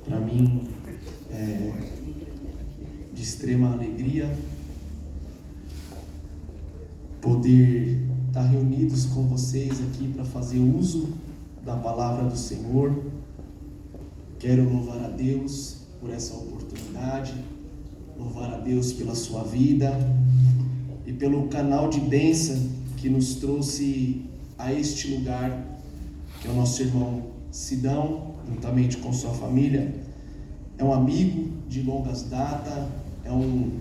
Para mim é de extrema alegria poder estar reunidos com vocês aqui para fazer uso da palavra do Senhor. Quero louvar a Deus por essa oportunidade, louvar a Deus pela sua vida e pelo canal de bênção que nos trouxe a este lugar, que é o nosso irmão Sidão, juntamente com sua família. É um amigo de longas datas, é um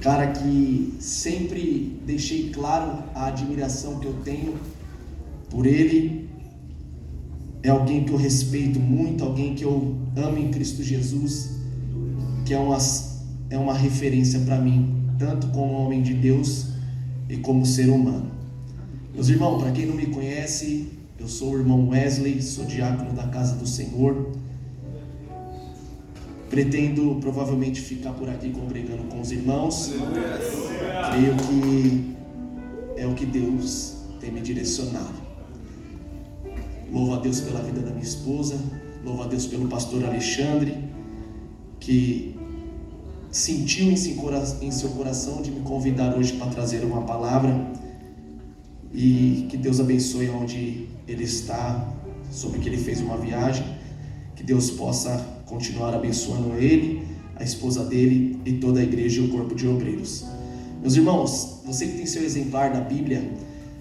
cara que sempre deixei claro a admiração que eu tenho por ele. É alguém que eu respeito muito, alguém que eu amo em Cristo Jesus, que é uma referência para mim, tanto como homem de Deus e como ser humano. Meus irmãos, para quem não me conhece, eu sou o irmão Wesley, sou diácono da Casa do Senhor. Pretendo provavelmente ficar por aqui congregando com os irmãos. Creio que é o que Deus tem me direcionado. Louvo a Deus pela vida da minha esposa, louvo a Deus pelo pastor Alexandre, que sentiu em seu coração de me convidar hoje para trazer uma palavra, e que Deus abençoe onde ele está, soube que ele fez uma viagem, que Deus possa continuar abençoando ele, a esposa dele e toda a igreja e o corpo de obreiros. Meus irmãos, você que tem seu exemplar da Bíblia,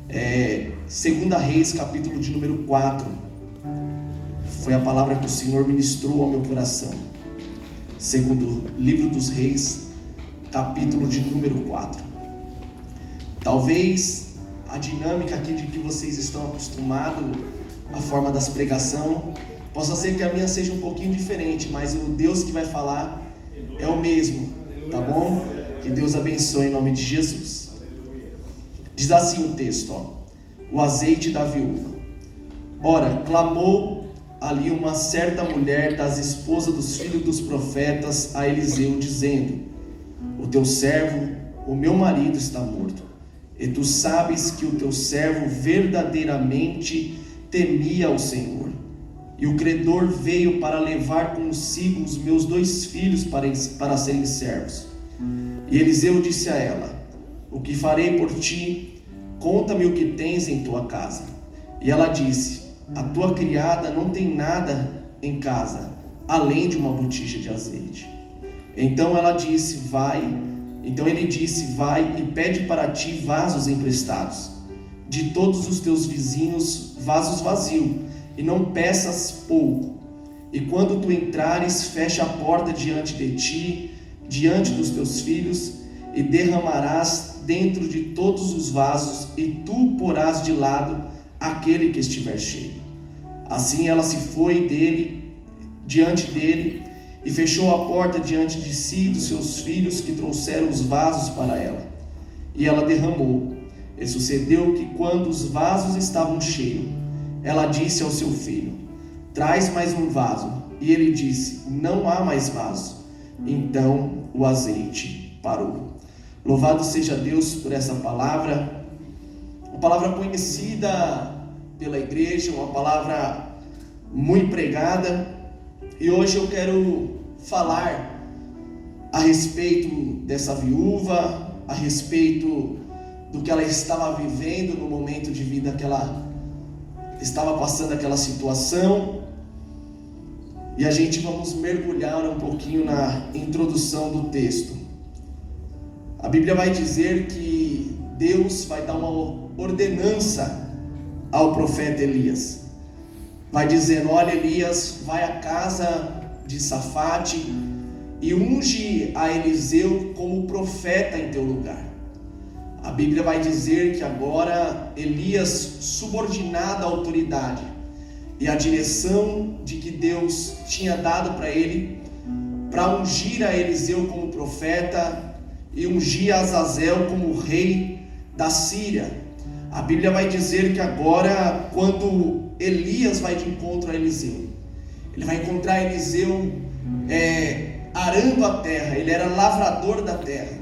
2 Reis, capítulo de número 4, foi a palavra que o Senhor ministrou ao meu coração. Segundo livro dos Reis, capítulo de número 4. Talvez a dinâmica aqui de que vocês estão acostumados, a forma das pregações, possa ser que a minha seja um pouquinho diferente, mas o Deus que vai falar é o mesmo, tá bom? Que Deus abençoe em nome de Jesus. Diz assim o texto, o azeite da viúva. Ora, clamou ali uma certa mulher das esposas dos filhos dos profetas a Eliseu, dizendo: o teu servo, o meu marido, está morto, e tu sabes que o teu servo verdadeiramente temia ao Senhor. E o credor veio para levar consigo os meus 2 filhos para serem servos. E Eliseu disse a ela: o que farei por ti? Conta-me o que tens em tua casa. E ela disse: a tua criada não tem nada em casa, além de uma botija de azeite. Então ele disse: vai e pede para ti vasos emprestados, de todos os teus vizinhos, vasos vazios, e não peças pouco. E quando tu entrares, fecha a porta diante de ti, diante dos teus filhos, e derramarás dentro de todos os vasos, e tu porás de lado aquele que estiver cheio. Assim ela se foi diante dele, e fechou a porta diante de si e dos seus filhos, que trouxeram os vasos para ela. E ela derramou. E sucedeu que, quando os vasos estavam cheios, ela disse ao seu filho: traz mais um vaso. E ele disse: não há mais vaso. Então o azeite parou. Louvado seja Deus por essa palavra, uma palavra conhecida pela igreja, uma palavra muito pregada. E hoje eu quero falar a respeito dessa viúva, a respeito do que ela estava vivendo no momento de vida que ela estava passando aquela situação. E a gente vamos mergulhar um pouquinho na introdução do texto. A Bíblia vai dizer que Deus vai dar uma ordenança ao profeta Elias. Vai dizendo: olha, Elias, vai à casa de Safate e unge a Eliseu como profeta em teu lugar. A Bíblia vai dizer que agora Elias, subordinado à autoridade e à direção de que Deus tinha dado para ele, para ungir a Eliseu como profeta e ungir a Azazel como rei da Síria. A Bíblia vai dizer que agora, quando Elias vai de encontro a Eliseu, ele vai encontrar Eliseu arando a terra. Ele era lavrador da terra.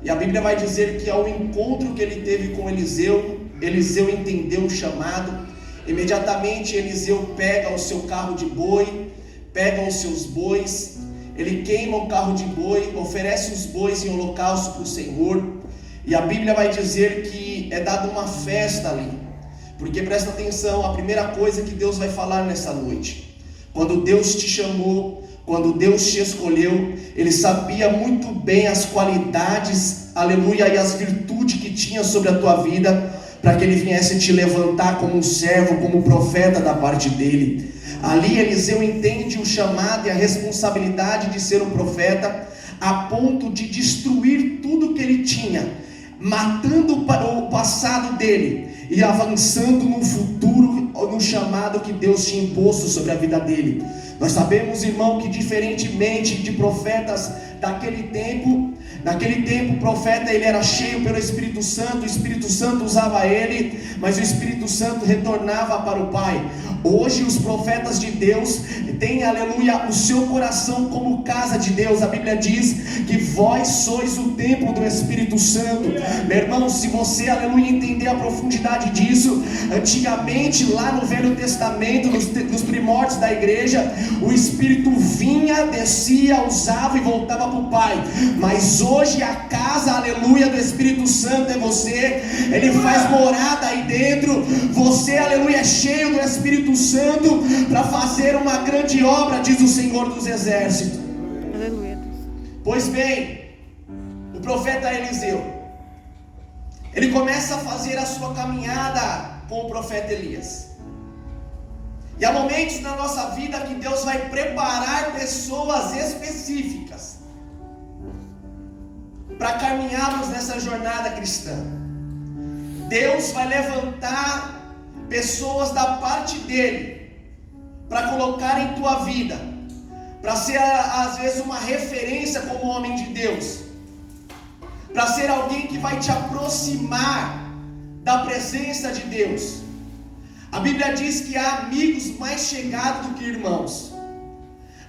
E a Bíblia vai dizer que ao encontro que ele teve com Eliseu, Eliseu entendeu o chamado. Imediatamente Eliseu pega o seu carro de boi, pega os seus bois, ele queima o carro de boi, oferece os bois em holocausto para o Senhor. E a Bíblia vai dizer que é dada uma festa ali. Porque presta atenção, a primeira coisa que Deus vai falar nessa noite: quando Deus te chamou, quando Deus te escolheu, Ele sabia muito bem as qualidades, aleluia, e as virtudes que tinha sobre a tua vida, para que Ele viesse te levantar como um servo, como um profeta da parte dEle. Ali Eliseu entende o chamado e a responsabilidade de ser um profeta, a ponto de destruir tudo que ele tinha, matando o passado dele e avançando no futuro, no chamado que Deus tinha imposto sobre a vida dele. Nós sabemos, irmão, que diferentemente de profetas daquele tempo, naquele tempo o profeta ele era cheio pelo Espírito Santo, o Espírito Santo usava ele, mas o Espírito Santo retornava para o Pai. Hoje os profetas de Deus têm, aleluia, o seu coração como casa de Deus. A Bíblia diz que vós sois o templo do Espírito Santo. Meu irmão, se você, aleluia, entender a profundidade disso, antigamente lá no Velho Testamento, nos primórdios da igreja, o Espírito vinha, descia, usava e voltava para o Pai. Mas hoje a casa, aleluia, do Espírito Santo é você. Ele faz morada aí dentro. Você, aleluia, é cheio do Espírito Santo para fazer uma grande obra, diz o Senhor dos Exércitos. Aleluia. Pois bem, o profeta Eliseu, ele começa a fazer a sua caminhada com o profeta Elias. E há momentos na nossa vida que Deus vai preparar pessoas específicas para caminharmos nessa jornada cristã. Deus vai levantar pessoas da parte dele para colocar em tua vida, para ser às vezes uma referência como homem de Deus, para ser alguém que vai te aproximar da presença de Deus. A Bíblia diz que há amigos mais chegados do que irmãos,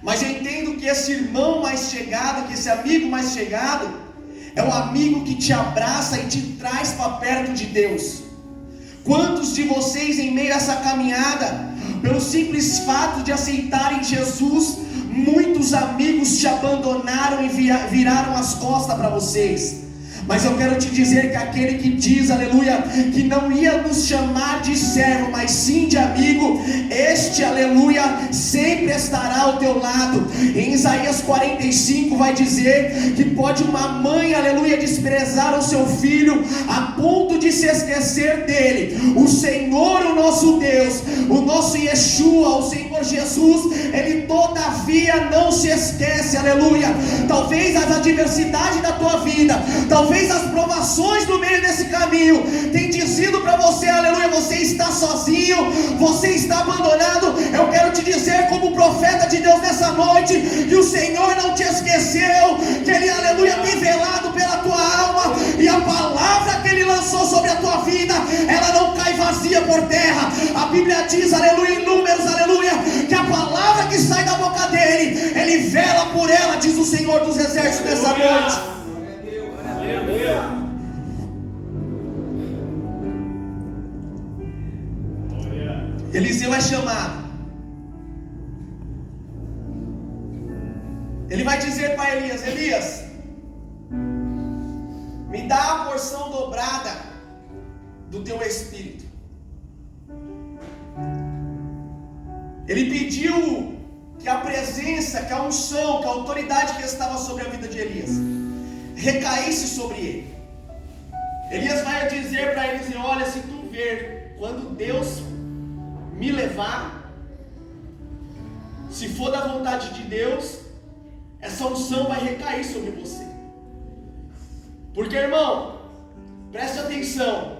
mas eu entendo que esse irmão mais chegado, que esse amigo mais chegado, é um amigo que te abraça e te traz para perto de Deus. Quantos de vocês, em meio a essa caminhada, pelo simples fato de aceitarem Jesus, muitos amigos te abandonaram e viraram as costas para vocês? Mas eu quero te dizer que aquele que diz, aleluia, que não ia nos chamar de servo, mas sim de amigo, este, aleluia, sempre estará ao teu lado. Em Isaías 45 vai dizer que pode uma mãe, aleluia, desprezar o seu filho a ponto de se esquecer dele. O Senhor, o nosso Deus, o nosso Yeshua, o Senhor Jesus, ele todavia não se esquece, aleluia. Talvez as adversidades da tua vida, talvez as provações no meio desse caminho tem dizido para você, aleluia, você está sozinho, você está abandonado. Eu quero te dizer, como profeta de Deus nessa noite, que o Senhor não te esqueceu, que Ele, aleluia, tem velado pela tua alma, e a palavra que Ele lançou sobre a tua vida, ela não cai vazia por terra. A Bíblia diz, aleluia, em Números, aleluia, que a palavra que sai da boca dele, Ele vela por ela, diz o Senhor dos Exércitos nessa noite. Eliseu é chamado. Ele vai dizer para Elias: Elias, me dá a porção dobrada do teu espírito. Ele pediu que a presença, que a unção, que a autoridade que estava sobre a vida de Elias recaísse sobre ele. Elias vai dizer para Eliseu: olha, se tu ver, quando Deus me levar, se for da vontade de Deus, essa unção vai recair sobre você. Porque, irmão, preste atenção,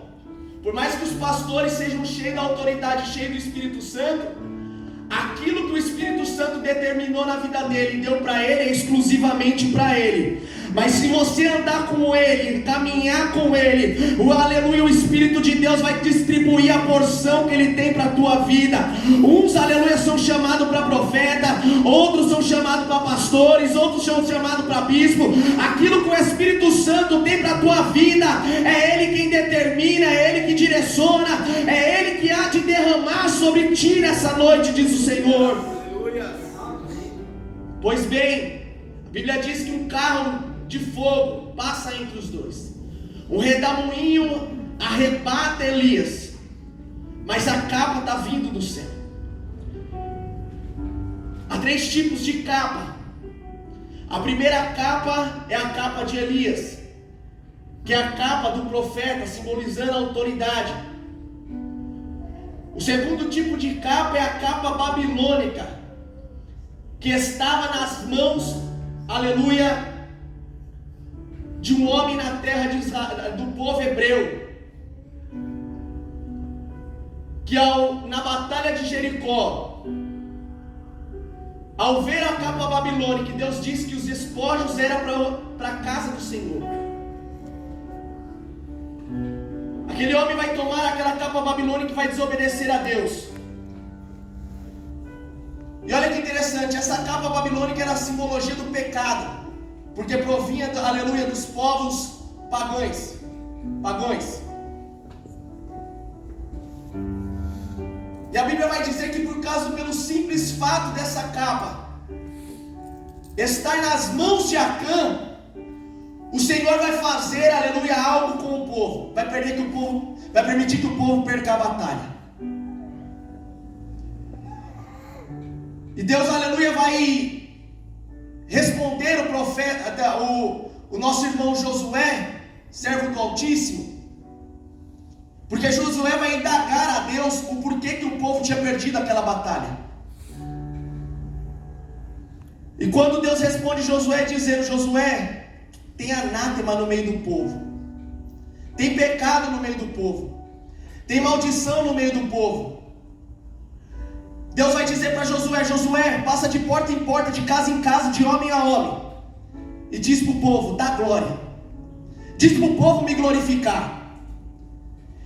por mais que os pastores sejam cheios da autoridade, cheios do Espírito Santo, aquilo que o Espírito Santo determinou na vida dele e deu para ele é exclusivamente para ele. Mas se você andar com ele, caminhar com ele, o aleluia, o Espírito de Deus vai distribuir a porção que ele tem para a tua vida. Uns, aleluia, são chamados para profeta, outros são chamados para pastores, outros são chamados para bispo. Aquilo que o Espírito Santo tem para a tua vida, é ele quem determina, é ele que direciona, é ele que há de derramar sobre ti nessa noite, diz o Senhor. Pois bem, a Bíblia diz que um carro de fogo passa entre os dois. Um redemoinho arrebata Elias, mas a capa está vindo do céu. Há 3 tipos de capa. A primeira capa é a capa de Elias, que é a capa do profeta, simbolizando a autoridade. O segundo tipo de capa é a capa babilônica, que estava nas mãos, aleluia, de um homem na terra de Israel, do povo hebreu, que na batalha de Jericó, ao ver a capa babilônica, Deus disse que os despojos eram para a casa do Senhor. Aquele homem vai tomar aquela capa babilônica e vai desobedecer a Deus. E olha que interessante, essa capa babilônica era a simbologia do pecado, porque provinha, aleluia, dos povos pagãos. E a Bíblia vai dizer que pelo simples fato dessa capa estar nas mãos de Acã, o Senhor vai fazer, aleluia, algo com o povo. Vai permitir que o povo perca a batalha. E Deus, aleluia, vai responder o profeta, o nosso irmão Josué, servo do Altíssimo, porque Josué vai indagar a Deus o porquê que o povo tinha perdido aquela batalha. E quando Deus responde Josué, dizendo: Josué, tem anátema no meio do povo, tem pecado no meio do povo, tem maldição no meio do povo. Deus vai dizer para Josué: Josué, passa de porta em porta, de casa em casa, de homem a homem, e diz para o povo: dá glória, diz para o povo me glorificar.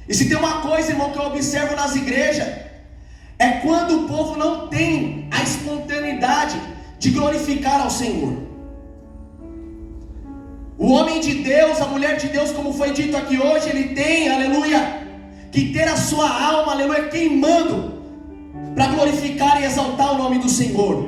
E se tem uma coisa, irmão, que eu observo nas igrejas, é quando o povo não tem a espontaneidade de glorificar ao Senhor. O homem de Deus, a mulher de Deus, como foi dito aqui hoje, ele tem, aleluia, que ter a sua alma, aleluia, queimando para glorificar e exaltar o nome do Senhor.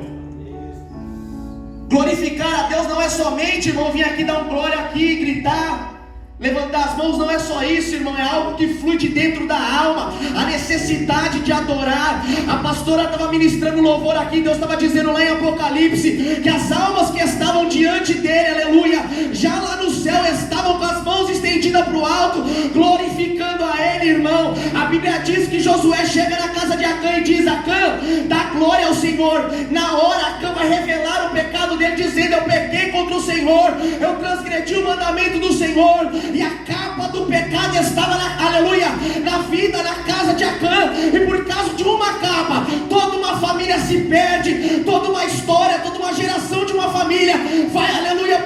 Glorificar a Deus não é somente, irmão, vir aqui dar um glória aqui, gritar, levantar as mãos. Não é só isso, irmão, é algo que flui de dentro da alma, a necessidade de adorar. A pastora estava ministrando louvor aqui, Deus estava dizendo lá em Apocalipse, que as almas que estavam diante dele, aleluia, já lá no céu estavam com as mãos estendidas para o alto, glorificando a ele, irmão. A Bíblia diz que Josué chega na casa de Acã e diz: Acã, dá glória ao Senhor. Na hora Acã vai revelar o pecado dele, dizendo: eu pequei contra o Senhor, eu transgredi o mandamento do Senhor. E a capa do pecado estava, aleluia, na vida, na casa de Acã. E por causa de uma capa, toda uma família se perde, toda uma história, toda uma geração de uma família vai, aleluia,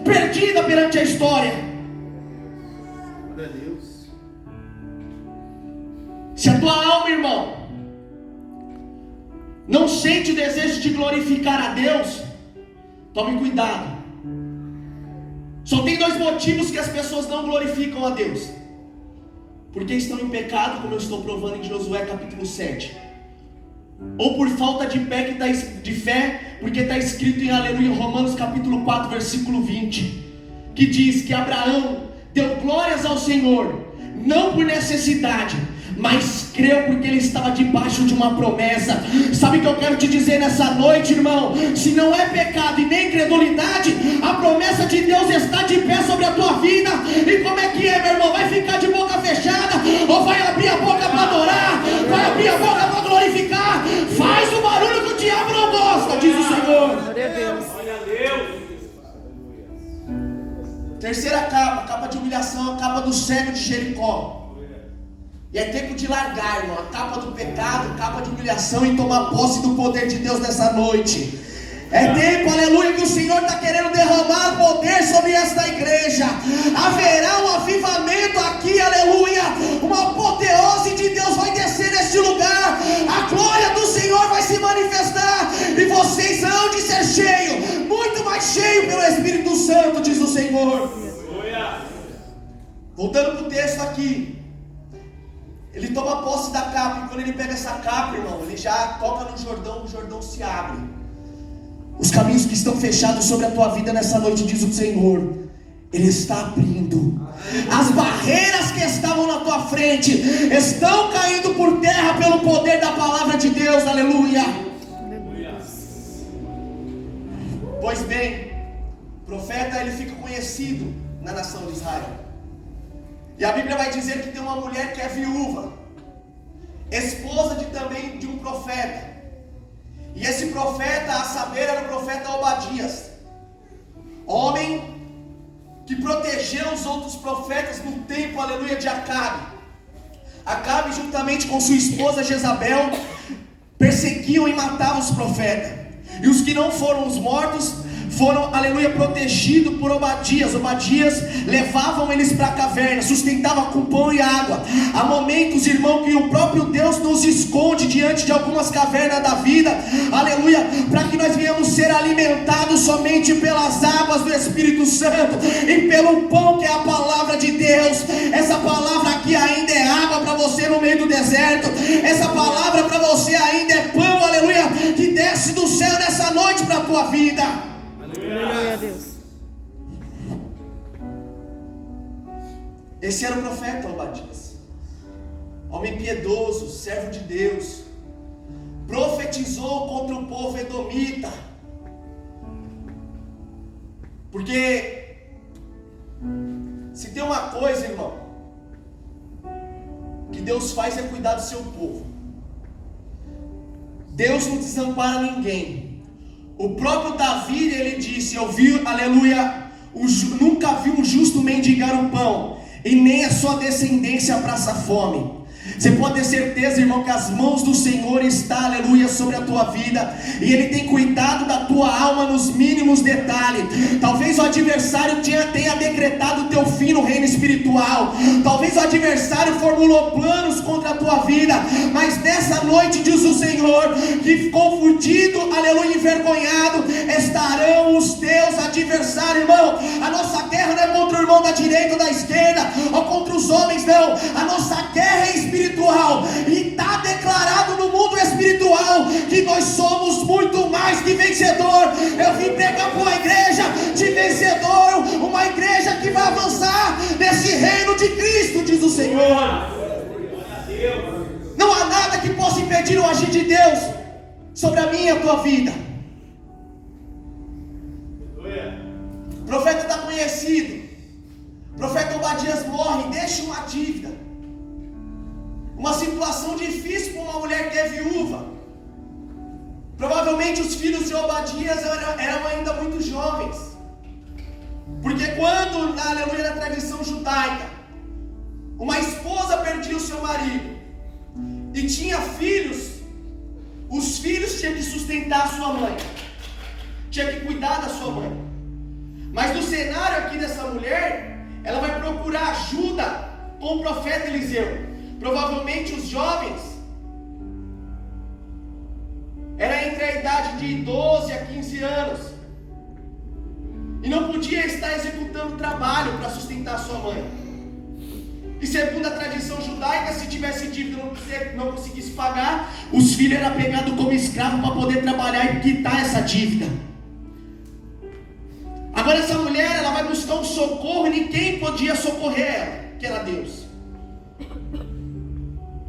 perdida perante a história. Glória a Deus. Se a tua alma, irmão, não sente o desejo de glorificar a Deus, tome cuidado. Só tem 2 motivos que as pessoas não glorificam a Deus: porque estão em pecado, como eu estou provando em Josué capítulo 7, ou por falta de fé, porque está escrito em, aleluia, Romanos capítulo 4 versículo 20, que diz que Abraão deu glórias ao Senhor, não por necessidade, mas creu porque ele estava debaixo de uma promessa. Sabe o que eu quero te dizer nessa noite, irmão? Se não é pecado e nem incredulidade, a promessa de Deus está de pé sobre a tua vida. E como é que é, meu irmão? Vai ficar de boca fechada ou vai abrir a boca para adorar? Vai abrir a boca para glorificar? Faz o barulho que o diabo não gosta, diz o Senhor. Glória a Deus. Glória a Deus. Terceira capa de humilhação, a capa do cego de Jericó. E é tempo de largar, irmão, a capa do pecado, a capa de humilhação, e tomar posse do poder de Deus nessa noite. É tempo, aleluia, que o Senhor está querendo derramar poder sobre esta igreja. Haverá um avivamento aqui, aleluia. Uma apoteose de Deus vai descer neste lugar. A glória do Senhor vai se manifestar. E vocês hão de ser cheios, muito mais cheios pelo Espírito Santo, diz o Senhor. Voltando para o texto aqui. Ele toma posse da capa, e quando ele pega essa capa, irmão, ele já toca no Jordão, o Jordão se abre. Os caminhos que estão fechados sobre a tua vida nessa noite, diz o Senhor, Ele está abrindo. As barreiras que estavam na tua frente estão caindo por terra pelo poder da palavra de Deus. Aleluia. Pois bem, o profeta ele fica conhecido na nação de Israel. E a Bíblia vai dizer que tem uma mulher que é viúva, esposa também de um profeta. E esse profeta, a saber, era o profeta Obadias, homem que protegeu os outros profetas no tempo, aleluia, de Acabe. Acabe, juntamente com sua esposa Jezabel, perseguiam e matavam os profetas. E os que não foram os mortos foram, aleluia, protegidos por Obadias. Obadias levavam eles para a caverna, sustentava com pão e água. Há momentos, irmão, que o próprio Deus nos esconde diante de algumas cavernas da vida, aleluia, para que nós venhamos ser alimentados somente pelas águas do Espírito Santo e pelo pão que é a palavra de Deus. Essa palavra aqui ainda é água para você no meio do deserto. Essa palavra para você ainda é pão, aleluia, que desce do céu nessa noite para a tua vida. Glória a Deus. Esse era o profeta Obadias, homem piedoso, servo de Deus, profetizou contra o povo edomita, porque se tem uma coisa, irmão, que Deus faz é cuidar do seu povo. Deus não desampara ninguém. O próprio Davi, ele disse, eu vi, aleluia, nunca vi um justo mendigar o pão, e nem a sua descendência passa fome. Você pode ter certeza, irmão, que as mãos do Senhor estão, aleluia, sobre a tua vida, e Ele tem cuidado da tua alma nos mínimos detalhes. Talvez o adversário tenha decretado o teu fim no reino espiritual, talvez o adversário formulou planos contra a tua vida, mas nessa noite diz o Senhor, que confundido, aleluia, envergonhado, estarão os teus adversários, irmão. A nossa guerra não é contra o irmão da direita ou da esquerda, ou contra os homens, não. A nossa guerra é espiritual, e está declarado no mundo espiritual que nós somos muito mais que vencedor. Eu vim pregar para uma igreja de vencedor, uma igreja que vai avançar nesse reino de Cristo, diz o Senhor. Não há nada que possa impedir o agir de Deus sobre a minha e a tua vida. O profeta está conhecido. O profeta Obadias morre, deixa uma dívida, uma situação difícil para uma mulher que é viúva. Provavelmente os filhos de Obadias eram ainda muito jovens, porque quando, aleluia, na tradição judaica, uma esposa perdia o seu marido e tinha filhos, os filhos tinham que sustentar a sua mãe, tinha que cuidar da sua mãe. Mas no cenário aqui dessa mulher, ela vai procurar ajuda com o profeta Eliseu. Provavelmente os jovens era entre a idade de 12 a 15 anos e não podia estar executando trabalho para sustentar a sua mãe. E segundo a tradição judaica, se tivesse dívida e não conseguisse pagar, os filhos eram pegados como escravos para poder trabalhar e quitar essa dívida. Agora essa mulher, ela vai buscar um socorro e ninguém podia socorrer ela, que era Deus.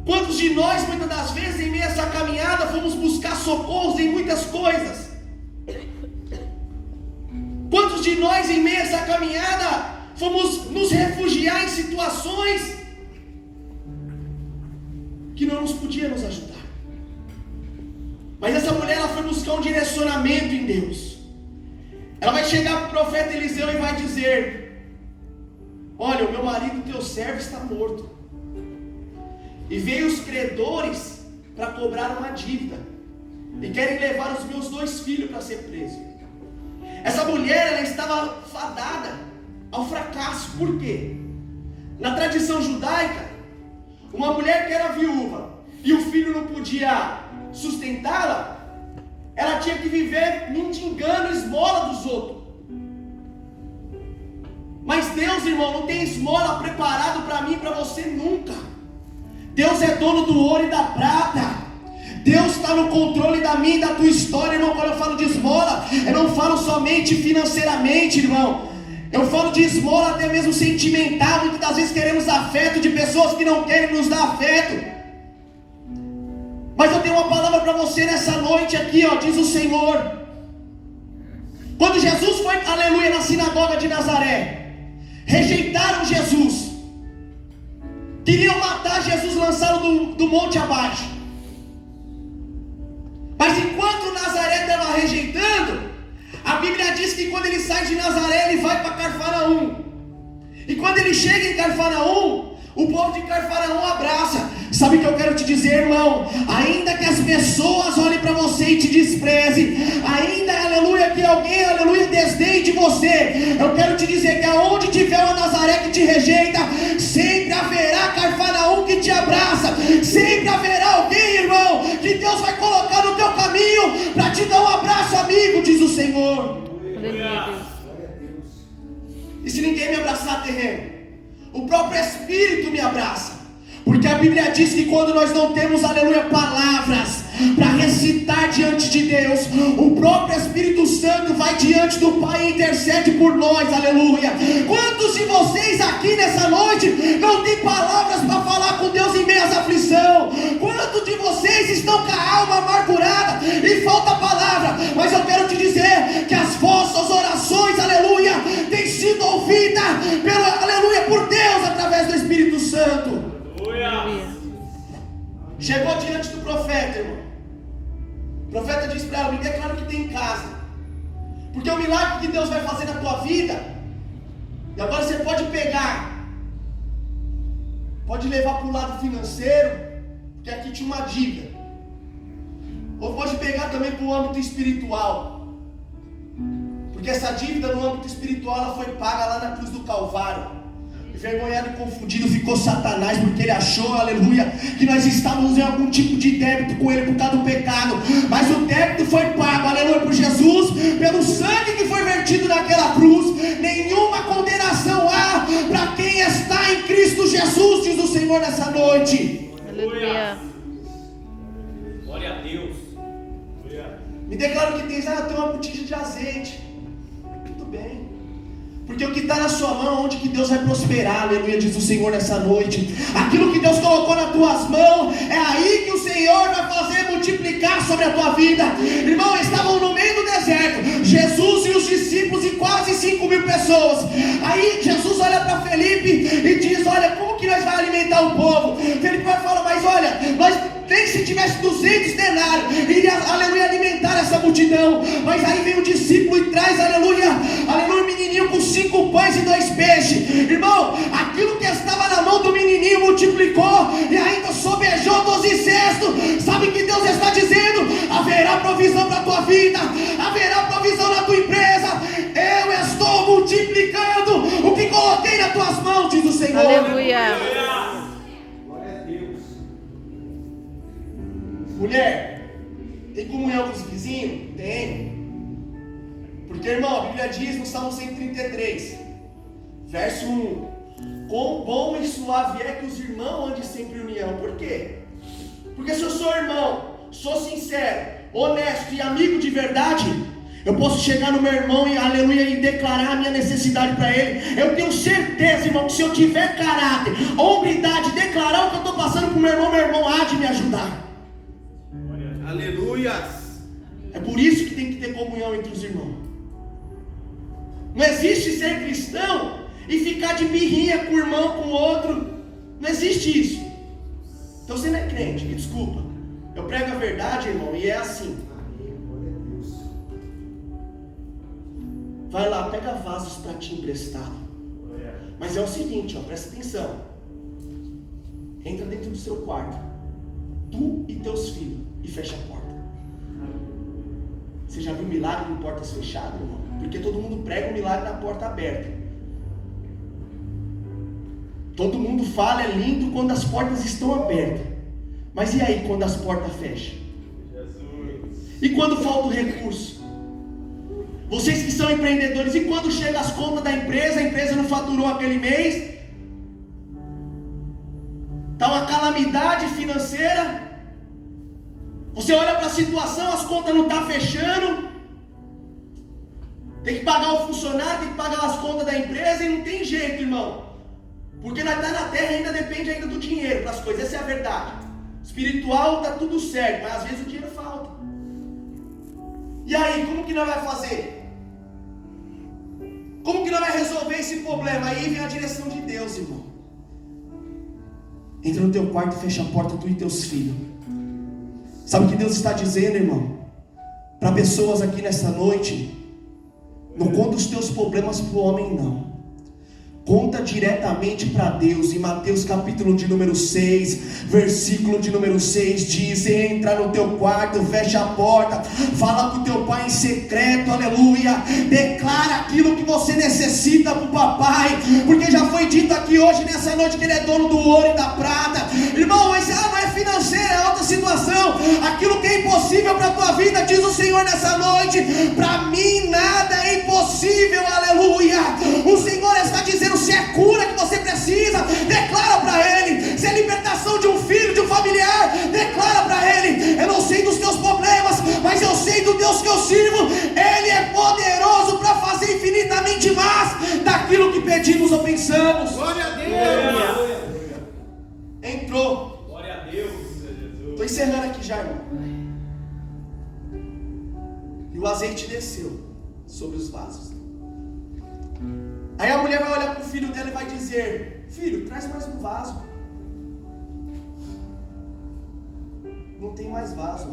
Quantos de nós, muitas das vezes, em meio a essa caminhada, fomos buscar socorros em muitas coisas? Quantos de nós, em meio a essa caminhada, fomos nos refugiar em situações que não nos podiam nos ajudar? Mas essa mulher, ela foi buscar um direcionamento em Deus. Ela vai chegar para o profeta Eliseu e vai dizer: olha, o meu marido, teu servo, está morto, e veio os credores para cobrar uma dívida, e querem levar os meus 2 filhos para ser preso. Essa mulher, ela estava fadada ao fracasso. Por quê? Na tradição judaica, uma mulher que era viúva e o filho não podia sustentá-la, ela tinha que viver mendigando esmola dos outros. Mas Deus, irmão, não tem esmola preparado para mim e para você nunca. Deus é dono do ouro e da prata. Deus está no controle da minha e da tua história, irmão. Quando eu falo de esmola, eu não falo somente financeiramente, irmão. Eu falo de esmola até mesmo sentimental. Muitas das vezes queremos afeto de pessoas que não querem nos dar afeto. Mas eu tenho uma palavra para você nessa noite aqui, ó, diz o Senhor. Quando Jesus foi, aleluia, na sinagoga de Nazaré, rejeitaram Jesus, queriam matar Jesus, lançaram do monte abaixo. Mas enquanto Nazaré estava rejeitando, a Bíblia diz que quando ele sai de Nazaré, ele vai para Cafarnaum. E quando ele chega em Cafarnaum, o povo de Cafarnaum abraça. Sabe o que eu quero te dizer, irmão? Ainda que as pessoas olhem para você e te desprezem, ainda, aleluia, que alguém, aleluia, desdenhe de você, eu quero te dizer que aonde tiver uma Nazaré que te rejeita, sempre haverá Cafarnaum que te abraça. Sempre haverá alguém, irmão, que Deus vai colocar no teu caminho para te dar um abraço amigo, diz o Senhor. E se ninguém me abraçar, terreno, o próprio Espírito me abraça. Porque a Bíblia diz que quando nós não temos, aleluia, palavras para recitar diante de Deus, o próprio Espírito Santo vai diante do Pai e intercede por nós, aleluia. Quantos de vocês aqui nessa noite não tem palavras para falar com Deus em meio às aflição? Quantos de vocês estão com a alma amargurada e falta palavra? Mas eu quero te dizer que as vossas orações, aleluia, têm sido ouvidas aleluia, por Deus através do Espírito Santo. Chegou diante do profeta, irmão. O profeta disse para ela: me declara o que tem em casa, porque o milagre que Deus vai fazer na tua vida, e agora você pode pegar, pode levar para o lado financeiro, porque aqui tinha uma dívida, ou pode pegar também para o âmbito espiritual, porque essa dívida no âmbito espiritual ela foi paga lá na cruz do Calvário. Envergonhado e confundido ficou Satanás, porque ele achou, aleluia, que nós estávamos em algum tipo de débito com ele por causa do pecado. Mas o débito foi pago, aleluia, por Jesus, pelo sangue que foi vertido naquela cruz. Nenhuma condenação há para quem está em Cristo Jesus, diz o Senhor nessa noite. Aleluia. Glória a Deus. Me declaro que tens, tem uma botija de azeite. Tudo bem. Porque o que está na sua mão, onde que Deus vai prosperar, aleluia, diz o Senhor nessa noite. Aquilo que Deus colocou nas tuas mãos, é aí que o Senhor vai fazer multiplicar sobre a tua vida. Irmão, estavam no meio do deserto, Jesus e os discípulos e quase 5.000 pessoas. Aí Jesus olha para Felipe e diz: olha, como que nós vamos alimentar o povo? Felipe vai falar: mas olha, nós nem se tivesse 200 denários, iria, aleluia, alimentar essa multidão. Mas aí vem o discípulo e traz, aleluia, aleluia, um menininho com 5 pães e 2 peixes. Irmão, aquilo que estava na mão do menininho multiplicou e ainda sobejou 12 cestos. Sabe o que Deus está dizendo? Haverá provisão para a tua vida, haverá provisão na tua empresa. Eu estou multiplicando o que coloquei nas tuas mãos, diz o Senhor. Aleluia. Mulher, tem comunhão com os vizinhos? Tem. Porque, irmão, a Bíblia diz no Salmo 133, verso 1: quão bom e suave é que os irmãos andem sempre em união. Por quê? Porque se eu sou irmão, sou sincero, honesto e amigo de verdade, eu posso chegar no meu irmão e, aleluia, e declarar a minha necessidade para ele. Eu tenho certeza, irmão, que se eu tiver caráter, hombridade, declarar o que eu estou passando para o meu irmão há de me ajudar. Aleluia. É por isso que tem que ter comunhão entre os irmãos. Não existe ser cristão e ficar de birrinha com o irmão, com o outro. Não existe isso. Então você não é crente, me desculpa. Eu prego a verdade, irmão, e é assim. Vai lá, pega vasos para ti emprestado. Mas é o seguinte, ó, presta atenção. Entra dentro do seu quarto, tu e teus filhos, e fecha a porta. Você já viu milagre em portas fechadas, irmão? Porque todo mundo prega o milagre na porta aberta. Todo mundo fala, é lindo quando as portas estão abertas. Mas e aí quando as portas fecham? E quando falta o recurso? Vocês que são empreendedores, e quando chegam as contas da empresa, a empresa não faturou aquele mês? Está uma calamidade financeira. Você olha para a situação, as contas não estão fechando, tem que pagar o funcionário, tem que pagar as contas da empresa e não tem jeito, irmão. Porque nós estamos na terra e ainda depende ainda do dinheiro para as coisas, essa é a verdade. Espiritual está tudo certo, mas às vezes o dinheiro falta. E aí, como que nós vamos fazer? Como que nós vamos resolver esse problema? Aí vem a direção de Deus, irmão. Entra no teu quarto e fecha a porta, tu e teus filhos. Sabe o que Deus está dizendo, irmão? Para pessoas aqui nessa noite, não conta os teus problemas para o homem, não. Conta diretamente para Deus. Em Mateus capítulo de número 6, versículo de número 6 diz: entra no teu quarto, fecha a porta, fala com o teu pai em secreto, aleluia, declara aquilo que você necessita para o papai, porque já foi dito aqui hoje, nessa noite, que ele é dono do ouro e da prata. Irmão, mas não é financeira, é outra situação. Aquilo que é impossível para a tua vida, diz o Senhor nessa noite, para mim nada é impossível, aleluia. O Senhor está dizendo: se é cura que você precisa, declara para Ele. Se é libertação de um filho, de um familiar, declara para Ele. Eu não sei dos teus problemas, mas eu sei do Deus que eu sirvo. Ele é poderoso para fazer infinitamente mais daquilo que pedimos ou pensamos. Glória a Deus. Entrou. Glória a Deus. Estou encerrando aqui já, irmão. E o azeite desceu sobre os vasos. Aí a mulher vai olhar para o filho dela e vai dizer: filho, traz mais um vaso. Não tem mais vaso.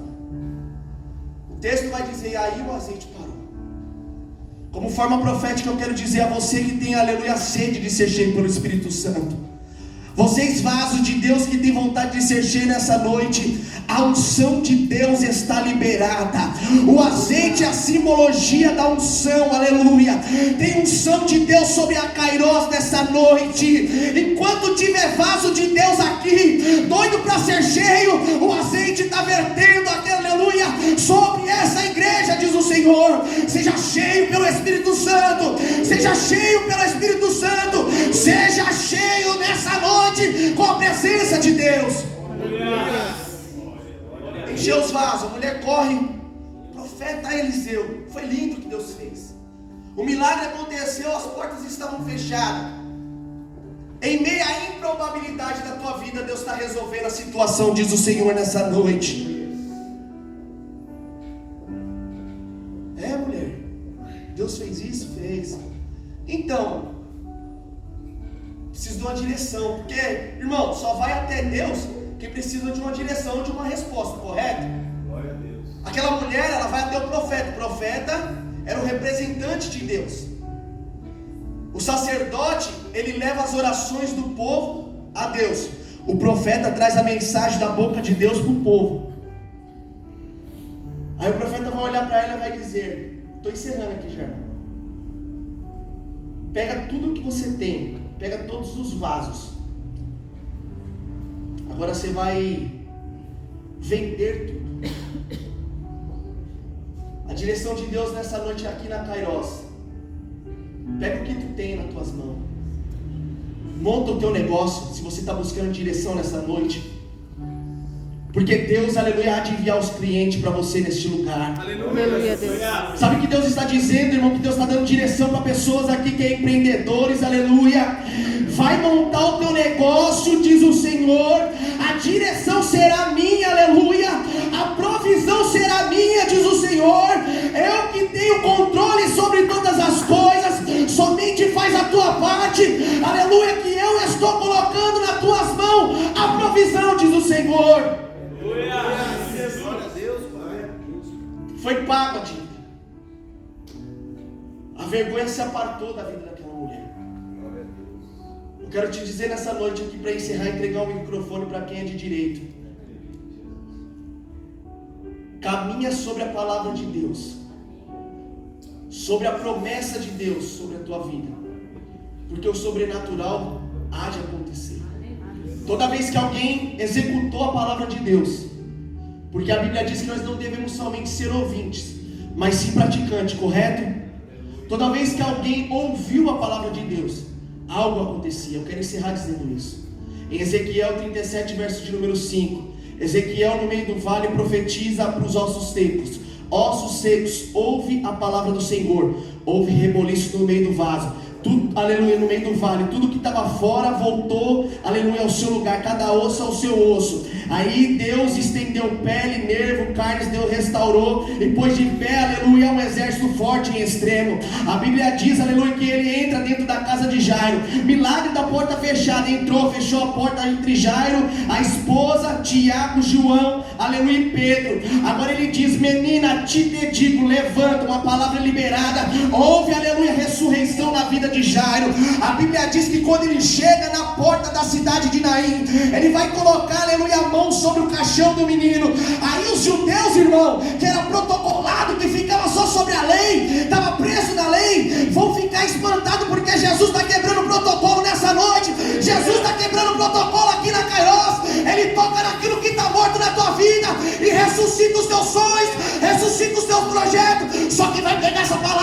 O texto vai dizer: aí o azeite parou. Como forma profética, eu quero dizer a você que tem, aleluia, sede de ser cheio pelo Espírito Santo. Vocês, vasos de Deus que tem vontade de ser cheio nessa noite, a unção de Deus está liberada. O azeite é a simbologia da unção, aleluia. Tem unção de Deus sobre a Kairos nessa noite. Enquanto tiver vaso de Deus aqui, doido para ser cheio, o azeite está vertendo aqui, aleluia, sobre essa igreja, diz o Senhor. Seja cheio pelo Espírito Santo, seja cheio pelo Espírito Santo, seja cheio nessa noite com a presença de Deus. Encheu os vasos, a mulher corre, profeta Eliseu. Foi lindo o que Deus fez. O milagre aconteceu, as portas estavam fechadas. Em meio à improbabilidade da tua vida, Deus está resolvendo a situação, diz o Senhor nessa noite. É, mulher, Deus fez isso? Fez. Então, preciso de uma direção, porque, irmão, só vai até Deus quem precisa de uma direção, de uma resposta, correto? Glória a Deus. Aquela mulher, ela vai até o profeta era o representante de Deus. O sacerdote, ele leva as orações do povo a Deus. O profeta traz a mensagem da boca de Deus para o povo. Aí o profeta vai olhar para ela e vai dizer: estou encerrando aqui já. Pega tudo que você tem, pega todos os vasos. Agora você vai vender tudo. A direção de Deus nessa noite aqui na Kairos: pega o que tu tem nas tuas mãos, monta o teu negócio. Se você está buscando direção nessa noite, porque Deus, aleluia, há de enviar os clientes para você neste lugar. Aleluia, Deus. Sabe o que Deus está dizendo, irmão? Que Deus está dando direção para pessoas aqui que é empreendedores, aleluia. Vai montar o teu negócio, diz o Senhor. A direção será minha, aleluia. A provisão será minha, diz o Senhor. Eu que tenho controle sobre todas as coisas. Somente faz a tua parte, aleluia, que eu estou colocando nas tuas mãos a provisão, diz o Senhor. Glória a Deus, Pai. Foi pago a dívida. A vergonha se apartou da vida daquela mulher. Eu quero te dizer nessa noite aqui, para encerrar, entregar o microfone para quem é de direito. Caminha sobre a palavra de Deus, sobre a promessa de Deus sobre a tua vida, porque o sobrenatural há de acontecer. Toda vez que alguém executou a palavra de Deus, porque a Bíblia diz que nós não devemos somente ser ouvintes, mas sim praticantes, correto? Toda vez que alguém ouviu a palavra de Deus, algo acontecia. Eu quero encerrar dizendo isso. Em Ezequiel 37, verso de número 5, Ezequiel, no meio do vale, profetiza para os ossos secos: ossos secos, ouve a palavra do Senhor. Houve reboliço no meio do vaso, tudo, aleluia, no meio do vale, tudo que estava fora voltou, aleluia, ao seu lugar, cada osso ao seu osso. Aí Deus estendeu pele, nervo, carnes, Deus restaurou e pôs de pé, aleluia, um exército forte em extremo. A Bíblia diz, aleluia, que ele entra dentro da casa de Jairo. Milagre da porta fechada, entrou, fechou a porta entre Jairo, a esposa, Tiago, João, aleluia, e Pedro. Agora ele diz: menina, te digo, levanta, uma palavra liberada. Houve, aleluia, ressurreição na vida de Jairo. A Bíblia diz que quando ele chega na porta da cidade de Naim, ele vai colocar, aleluia, a mão sobre o caixão do menino. Aí os judeus, irmão, que era protocolado, que ficava só sobre a lei, estava preso na lei, vão ficar espantados porque Jesus está quebrando o protocolo nessa noite. Jesus está quebrando o protocolo aqui na Kairos. Ele toca naquilo que está morto na tua vida e ressuscita os teus sonhos, ressuscita os teus projetos. Só que vai pegar essa palavra